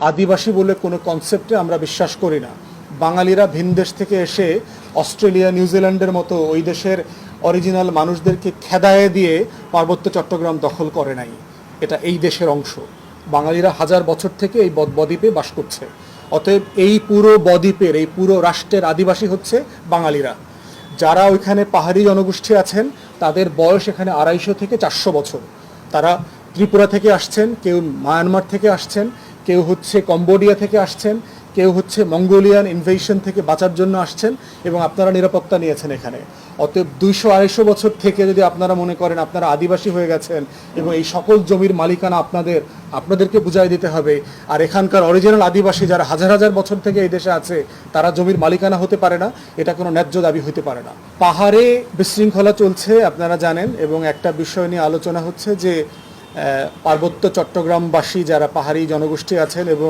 আদিবাসী বলে কোনো কনসেপ্টে আমরা বিশ্বাস করি না। বাঙালিরা ভিন দেশ থেকে এসে অস্ট্রেলিয়া নিউজিল্যান্ডের মতো ওই দেশের অরিজিনাল মানুষদেরকে খেদায়ে দিয়ে পার্বত্য চট্টগ্রাম দখল করে নাই। এটা এই দেশের অংশ। বাঙালিরা হাজার বছর থেকে এই বদ্বীপে বাস করছে। অতএব এই পুরো বদ্বীপের এই পুরো রাষ্ট্রের আদিবাসী হচ্ছে বাঙালিরা। যারা ওইখানে পাহাড়ি জনগোষ্ঠী আছেন তাদের বয়স এখানে 250 থেকে 400 বছর। তারা ত্রিপুরা থেকে আসছেন, কেউ মায়ানমার থেকে আসছেন, কেউ হচ্ছে কম্বোডিয়া থেকে আসছেন, কেউ হচ্ছে মঙ্গোলিয়ান ইনভেশন থেকে বাঁচার জন্য আসছেন এবং আপনারা নিরাপত্তা নিয়েছেন এখানে। অতএব 200-250 বছর থেকে যদি আপনারা মনে করেন আপনারা আদিবাসী হয়ে গেছেন এবং এই সকল জমির মালিকানা আপনাদেরকে বুঝাই দিতে হবে, আর এখানকার অরিজিনাল আদিবাসী যারা হাজার হাজার বছর থেকে এই দেশে আছে তারা জমির মালিকানা হতে পারে না, এটা কোনো ন্যায্য দাবি হতে পারে না। পাহাড়ে বিশৃঙ্খলা চলছে আপনারা জানেন, এবং একটা বিষয় নিয়ে আলোচনা হচ্ছে যে পার্বত্য চট্টগ্রামবাসী যারা পাহাড়ি জনগোষ্ঠী আছেন এবং